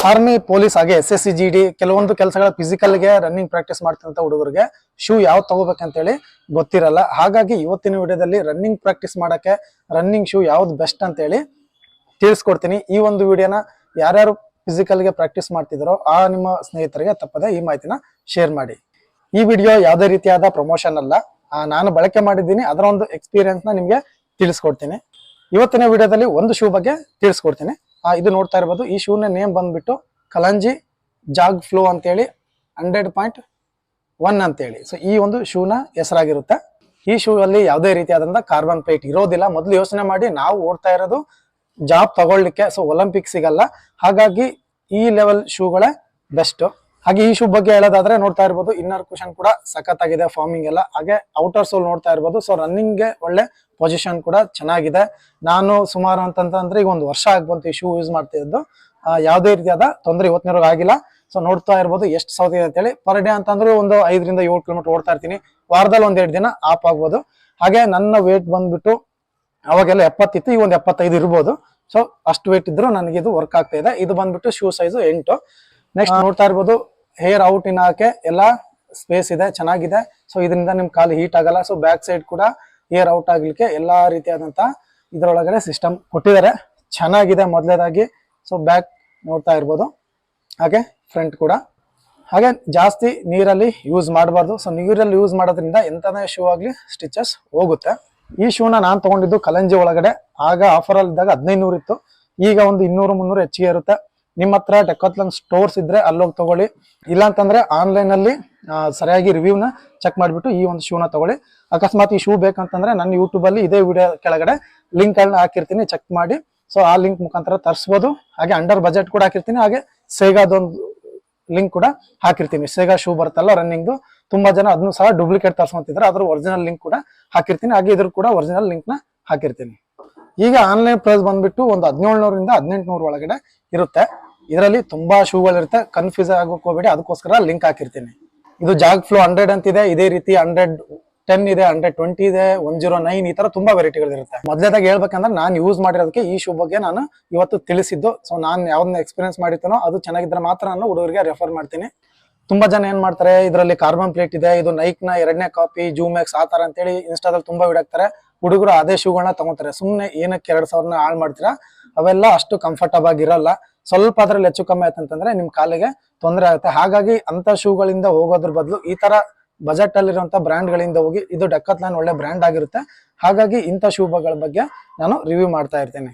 Army police ಹಾಗೆ SSC GD ಕೆಲವೊಂದು ಕೆಲಸಗಳ ಫಿಸಿಕಲ್ಗೆ ರನ್ನಿಂಗ್ ಪ್ರಾಕ್ಟೀಸ್ ಮಾಡ್ತಿರಂತ ಹುಡುಗರಿಗೆ ಶೂ ಯಾವ್ದು ತಗೋಬೇಕಂತೇಳಿ ಗೊತ್ತಿರಲ್ಲ. ಹಾಗಾಗಿ ಇವತ್ತಿನ ವಿಡಿಯೋದಲ್ಲಿ ರನ್ನಿಂಗ್ ಪ್ರಾಕ್ಟೀಸ್ ಮಾಡಕ್ಕೆ ರನ್ನಿಂಗ್ ಶೂ ಯಾವ್ದು ಬೆಸ್ಟ್ ಅಂತೇಳಿ ತಿಳಿಸ್ಕೊಡ್ತೀನಿ. ಈ ಒಂದು ವಿಡಿಯೋನ ಯಾರ್ಯಾರು ಫಿಸಿಕಲ್ಗೆ ಪ್ರಾಕ್ಟೀಸ್ ಮಾಡ್ತಿದಾರೋ ಆ ನಿಮ್ಮ ಸ್ನೇಹಿತರಿಗೆ ತಪ್ಪದೆ ಈ ಮಾಹಿತಿನ ಶೇರ್ ಮಾಡಿ. ಈ ವಿಡಿಯೋ ಯಾವುದೇ ರೀತಿಯಾದ ಪ್ರಮೋಷನ್ ಅಲ್ಲ, ನಾನು ಬಳಕೆ ಮಾಡಿದ್ದೀನಿ, ಅದರ ಒಂದು ಎಕ್ಸ್ಪೀರಿಯನ್ಸ್ ನ ನಿಮ್ಗೆ ತಿಳಿಸ್ಕೊಡ್ತೀನಿ. ಇವತ್ತಿನ ವಿಡಿಯೋದಲ್ಲಿ ಒಂದು ಶೂ ಬಗ್ಗೆ ತಿಳಿಸ್ಕೊಡ್ತೀನಿ. ಇದು ನೋಡ್ತಾ ಇರ್ಬೋದು, ಈ ಶೂನ ನೇಮ್ ಬಂದ್ಬಿಟ್ಟು ಕಲಂಜಿ ಜಾಗ್ ಫ್ಲೋ ಅಂತೇಳಿ 100.1 ಅಂತೇಳಿ. ಸೊ ಈ ಒಂದು ಶೂನ ಹೆಸರಾಗಿರುತ್ತೆ. ಈ ಶೂ ಅಲ್ಲಿ ಯಾವುದೇ ರೀತಿಯಾದಂತ ಕಾರ್ಬನ್ ಪ್ಲೇಟ್ ಇರೋದಿಲ್ಲ. ಮೊದಲು ಯೋಚನೆ ಮಾಡಿ, ನಾವು ಓಡ್ತಾ ಇರೋದು ಜಾಬ್ ತಗೊಳ್ಳಿಕ್ಕೆ, ಸೊ ಒಲಿಂಪಿಕ್ ಸಿಗಲ್ಲ. ಹಾಗಾಗಿ ಈ ಲೆವೆಲ್ ಶೂಗಳೇ ಬೆಸ್ಟ್. ಹಾಗೆ ಈ ಶೂ ಬಗ್ಗೆ ಹೇಳೋದಾದ್ರೆ ನೋಡ್ತಾ ಇರ್ಬೋದು, ಇನ್ನರ್ ಕುಷನ್ ಕೂಡ ಸಖತ್ತಾಗಿದೆ, ಫಾರ್ಮಿಂಗ್ ಎಲ್ಲ. ಹಾಗೆ ಔಟರ್ ಸೋಲ್ ನೋಡ್ತಾ ಇರ್ಬೋದು. ಸೊ ರನ್ನಿಂಗ್ ಗೆ ಒಳ್ಳೆ ಪೊಸಿಷನ್ ಕೂಡ ಚೆನ್ನಾಗಿದೆ. ನಾನು ಸುಮಾರು ಅಂತಂದ್ರೆ ಈಗ 1 ವರ್ಷ ಆಗ್ಬಂತು ಈ ಶೂ ಯೂಸ್ ಮಾಡ್ತಿದ್ದು. ಯಾವುದೇ ರೀತಿಯಾದ ತೊಂದರೆ ಇವತ್ತಿನವರೆಗೂ ಆಗಿಲ್ಲ. ಸೊ ನೋಡ್ತಾ ಇರ್ಬೋದು ಎಷ್ಟು ಸೌತಿದೆ ಅಂತೇಳಿ. ಪರ್ ಡೇ ಅಂತಂದ್ರೆ ಒಂದು 5 ರಿಂದ 7 ಕಿಲೋಮೀಟರ್ ಓಡ್ತಾ ಇರ್ತೀನಿ. ವಾರದಲ್ಲಿ 1-2 ದಿನ ಆಫ್ ಆಗ್ಬೋದು. ಹಾಗೆ ನನ್ನ ವೇಟ್ ಬಂದ್ಬಿಟ್ಟು ಅವಾಗೆಲ್ಲ 70 ಇತ್ತು, ಈಗ ಒಂದು 75 ಇರ್ಬೋದು. ಸೊ ಅಷ್ಟು ವೇಟ್ ಇದ್ರು ನನಗೆ ಇದು ವರ್ಕ್ ಆಗ್ತಾ ಇದೆ. ಇದು ಬಂದ್ಬಿಟ್ಟು ಶೂ ಸೈಜು 8. ನೆಕ್ಸ್ಟ್ ನೋಡ್ತಾ ಇರ್ಬೋದು, ಹೇರ್ ಔಟ್ ಇನ್ ಹಾಕೆ ಎಲ್ಲ ಸ್ಪೇಸ್ ಇದೆ, ಚೆನ್ನಾಗಿದೆ. ಸೊ ಇದರಿಂದ ನಿಮ್ ಕಾಲು ಹೀಟ್ ಆಗಲ್ಲ. ಸೊ ಬ್ಯಾಕ್ ಸೈಡ್ ಕೂಡ ಏರ್ ಔಟ್ ಆಗ್ಲಿಕ್ಕೆ ಎಲ್ಲಾ ರೀತಿಯಾದಂತ ಇದರೊಳಗಡೆ ಸಿಸ್ಟಮ್ ಕೊಟ್ಟಿದ್ದಾರೆ, ಚೆನ್ನಾಗಿದೆ ಮೊದಲೇದಾಗಿ. ಸೊ ಬ್ಯಾಕ್ ನೋಡ್ತಾ ಇರ್ಬೋದು, ಹಾಗೆ ಫ್ರಂಟ್ ಕೂಡ. ಹಾಗೆ ಜಾಸ್ತಿ ನೀರಲ್ಲಿ ಯೂಸ್ ಮಾಡಬಾರ್ದು. ಸೊ ನೀರಲ್ಲಿ ಯೂಸ್ ಮಾಡೋದ್ರಿಂದ ಎಂತನೇ ಶೂ ಆಗ್ಲಿ ಸ್ಟಿಚಸ್ ಹೋಗುತ್ತೆ. ಈ ಶೂನ ನಾನು ತಗೊಂಡಿದ್ದು ಕಲಂಜಿ ಒಳಗಡೆ. ಆಗ ಆಫರ್ ಅಲ್ಲಿ ಇದ್ದಾಗ 1500 ಇತ್ತು, ಈಗ ಒಂದು 200-300 ಹೆಚ್ಚಿಗೆ ಇರುತ್ತೆ. ನಿಮ್ಮ ಹತ್ರ ಡೆಕಾಥ್ಲಾನ್ ಸ್ಟೋರ್ಸ್ ಇದ್ರೆ ಅಲ್ಲೋಗಿ ತಗೊಳ್ಳಿ. ಇಲ್ಲ ಅಂತಂದ್ರೆ ಆನ್ಲೈನ್ ಅಲ್ಲಿ ಸರಿಯಾಗಿ ರಿವ್ಯೂನ ಚೆಕ್ ಮಾಡಿಬಿಟ್ಟು ಈ ಒಂದು ಶೂನ ತಗೊಳ್ಳಿ. ಅಕಸ್ಮಾತ್ ಈ ಶೂ ಬೇಕಂತಂದ್ರೆ ನನ್ನ ಯೂಟ್ಯೂಬ್ ಅಲ್ಲಿ ಇದೇ ವಿಡಿಯೋ ಕೆಳಗಡೆ ಲಿಂಕ್ ಅನ್ನ ಹಾಕಿರ್ತೀನಿ, ಚೆಕ್ ಮಾಡಿ. ಸೊ ಆ ಲಿಂಕ್ ಮುಖಾಂತರ ತರಿಸಬಹುದು. ಹಾಗೆ ಅಂಡರ್ ಬಜೆಟ್ ಕೂಡ ಹಾಕಿರ್ತೀನಿ. ಹಾಗೆ ಸೇಗಾದೊಂದು ಲಿಂಕ್ ಕೂಡ ಹಾಕಿರ್ತೀನಿ. ಸೇಗಾ ಶೂ ಬರುತ್ತಲ್ಲ ರನ್ನಿಂಗ್, ತುಂಬಾ ಜನ ಅದನ್ನು ಸಹ ಡೂಪ್ಲಿಕೇಟ್ ತರಿಸ್ಕೊಂತಿದ್ರೆ ಅದ್ರ ಒರಿಜಿನಲ್ ಲಿಂಕ್ ಕೂಡ ಹಾಕಿರ್ತೀನಿ. ಹಾಗೆ ಇದ್ರ ಕೂಡ ಒರಿಜಿನಲ್ ಲಿಂಕ್ ನ ಹಾಕಿರ್ತೀನಿ. ಈಗ ಆನ್ಲೈನ್ ಪ್ರೈಸ್ ಬಂದ್ಬಿಟ್ಟು ಒಂದು 1700 ರಿಂದ 1800 ಒಳಗಡೆ ಇರುತ್ತೆ. ಇದರಲ್ಲಿ ತುಂಬಾ ಶೂಗಳಿರುತ್ತೆ, ಕನ್ಫ್ಯೂಸ್ ಆಗೋಕೆ ಹೋಗಬೇಡಿ, ಅದಕ್ಕೋಸ್ಕರ ಲಿಂಕ್ ಹಾಕಿರ್ತೀನಿ. ಇದು ಜಾಗ್ ಫ್ಲೋ 100 ಅಂತಿದೆ, ಇದೇ ರೀತಿ 110 ಇದೆ, 120 ಇದೆ, 109, ಈ ತರ ತುಂಬಾ ವೆರೈಟಿಗಳಿರುತ್ತೆ. ಮೊದಲೇದಾಗಿ ಹೇಳ್ಬೇಕಂದ್ರೆ ನಾನು ಯೂಸ್ ಮಾಡಿರೋದಕ್ಕೆ ಈ ಶೂ ಬಗ್ಗೆ ನಾನು ಇವತ್ತು ತಿಳಿಸಿದ್ದು. ಸೊ ನಾನು ಯಾವ್ದನ್ನ ಎಕ್ಸ್ಪೀರಿಯನ್ಸ್ ಮಾಡಿರ್ತೀನೋ ಅದು ಚೆನ್ನಾಗಿದ್ರೆ ಮಾತ್ರ ನಾನು ಹುಡುಗರಿಗೆ ರೆಫರ್ ಮಾಡ್ತೀನಿ. ತುಂಬಾ ಜನ ಏನ್ ಮಾಡ್ತಾರೆ, ಇದರಲ್ಲಿ ಕಾರ್ಬನ್ ಪ್ಲೇಟ್ ಇದೆ, ಇದು ನೈಕ್ ನ 2ನೇ ಕಾಪಿ, ಜೂಮ್ಯಾಕ್ಸ್ ಆ ತರ ಅಂತೇಳಿ ಇನ್ಸ್ಟಾದಲ್ಲಿ ತುಂಬಾ ವಿಡಿಯೋ ಹಾಕ್ತಾರೆ. ಹುಡುಗರು ಅದೇ ಶೂಗಳನ್ನ ತಗೋತಾರೆ. ಸುಮ್ನೆ ಏನಕ್ಕೆ 2000 ಹಾಳು ಮಾಡ್ತೀರಾ? ಅವೆಲ್ಲ ಅಷ್ಟು ಕಂಫರ್ಟಬಲ್ ಆಗಿರಲ್ಲ. ಸ್ವಲ್ಪ ಅದ್ರಲ್ಲಿ ಹೆಚ್ಚು ಕಮ್ಮಿ ಆಯ್ತಂತಂದ್ರೆ ನಿಮ್ ಕಾಲಿಗೆ ತೊಂದರೆ ಆಗುತ್ತೆ. ಹಾಗಾಗಿ ಅಂತ ಶೂಗಳಿಂದ ಹೋಗೋದ್ರ ಬದಲು ಈ ತರ ಬಜೆಟ್ ಅಲ್ಲಿರುವಂತ ಬ್ರ್ಯಾಂಡ್ ಗಳಿಂದ ಹೋಗಿ. ಇದು ಡೆಕಾಥ್ಲಾನ್ ಒಳ್ಳೆ ಬ್ರ್ಯಾಂಡ್ ಆಗಿರುತ್ತೆ. ಹಾಗಾಗಿ ಇಂಥ ಶೂಗಳ ಬಗ್ಗೆ ನಾನು ರಿವ್ಯೂ ಮಾಡ್ತಾ ಇರ್ತೀನಿ.